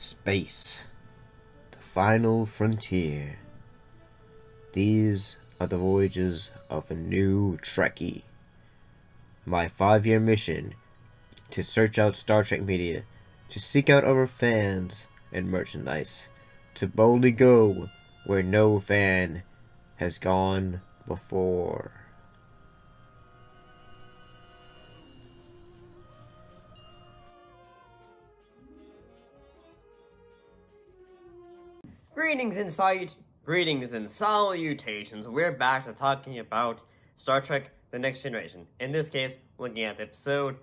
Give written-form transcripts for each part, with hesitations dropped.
Space, the final frontier. These are the voyages of a new Trekkie. My 5-year mission to search out Star Trek media, to seek out our fans and merchandise, to boldly go where no fan has gone before. Greetings and salutations. We're back to talking about Star Trek: The Next Generation. In this case, looking at the episode,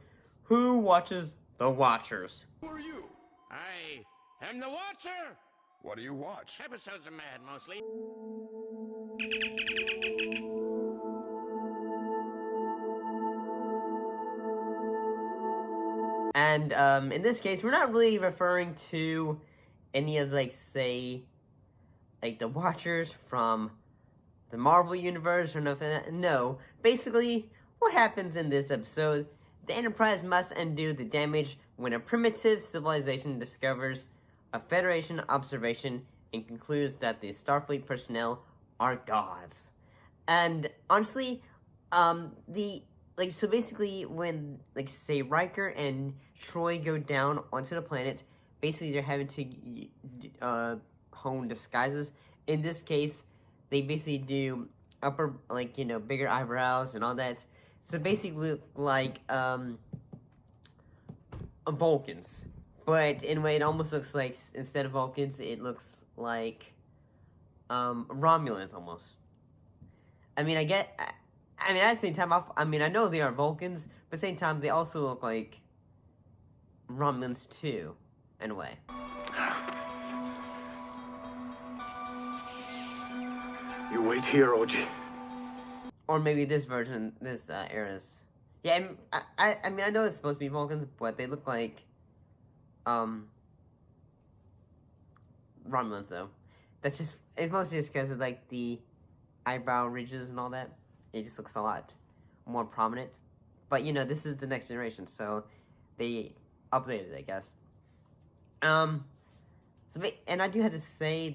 Who Watches the Watchers? Who are you? I am the Watcher! What do you watch? Episodes of Mad, mostly. And in this case, we're not really referring to any of, say, the Watchers from the Marvel Universe or nothing. No. Basically, what happens in this episode, the Enterprise must undo the damage when a primitive civilization discovers a Federation observation and concludes that the Starfleet personnel are gods. And honestly, so basically when, say, Riker and Troy go down onto the planet, basically they're having to hone disguises. In this case, they basically do upper, bigger eyebrows and all that. So basically look like Vulcans. But in a way, it almost looks like, instead of Vulcans, it looks like Romulans almost. I mean, at the same time, I know they are Vulcans, but at the same time, they also look like Romulans too, in a way. You wait here, OG. Or maybe this version, this era's. Yeah, I know it's supposed to be Vulcans, but they look like Romulans though. It's mostly just because of the eyebrow ridges and all that. It just looks a lot more prominent. But this is the Next Generation, so they updated it, I guess. And I do have to say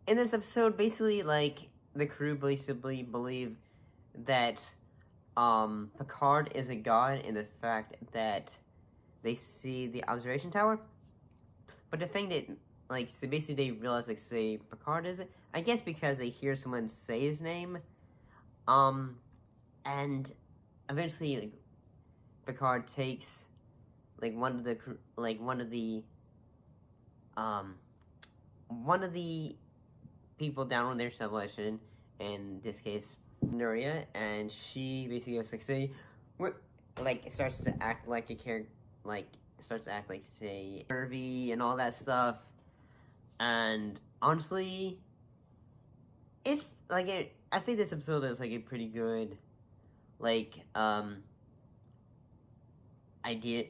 in this episode, basically, the crew basically believe that, Picard is a god in the fact that they see the observation tower. But the thing that, so basically they realize, say, Picard is it, I guess because they hear someone say his name, and eventually, Picard takes, one of the people down on their civilization, in this case, Nuria, and she basically goes say, starts to act like a character, starts to act say, nervy and all that stuff, and honestly, it's, I think this episode is, a pretty good, idea,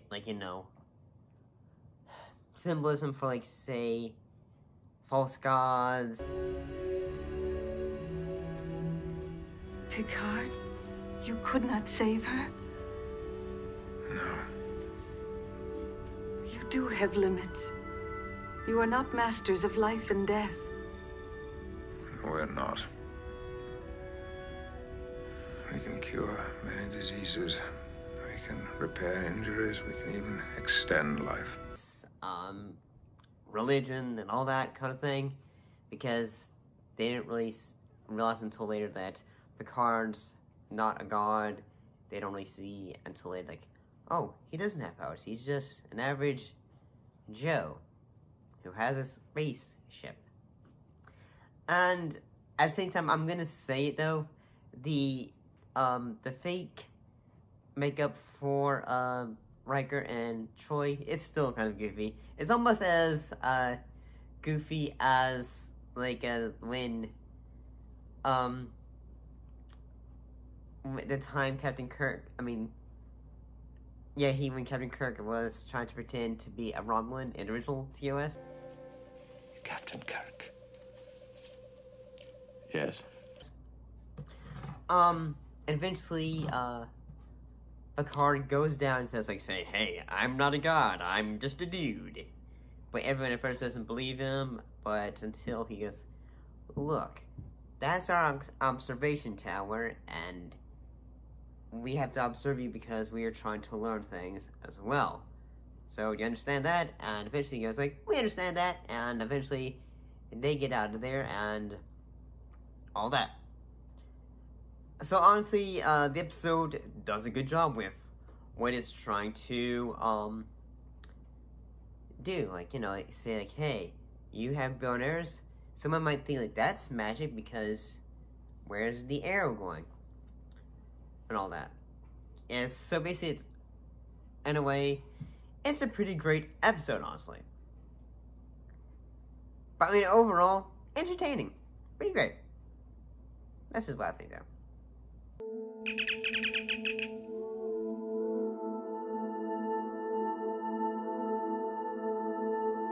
symbolism for, say, false gods. Picard, you could not save her? No. You do have limits. You are not masters of life and death. We're not. We can cure many diseases. We can repair injuries. We can even extend life. Religion and all that kind of thing, because they didn't really realize until later that Picard's not a god. They don't really see until later, oh, he doesn't have powers. He's just an average Joe who has a spaceship. And at the same time, I'm gonna say it though, the fake makeup for Riker and Troy, it's still kind of goofy. It's almost as goofy as when the time Captain Kirk, when Captain Kirk was trying to pretend to be a Romulan in the original TOS. Captain Kirk. Yes. Eventually, Picard goes down and says, like, say, hey, I'm not a god, I'm just a dude. But everyone at first doesn't believe him, but until he goes, look, that's our observation tower, and we have to observe you because we are trying to learn things as well. So, do you understand that? And eventually he goes like, we understand that, and eventually they get out of there, and all that. So, honestly, the episode does a good job with what it's trying to, do. Like, you know, like, say, like, hey, you have bow and arrows? Someone might think, like, that's magic because where's the arrow going? And all that. And so, basically, it's, in a way, it's a pretty great episode, honestly. But, I mean, overall, entertaining. Pretty great. That's just what I think, though.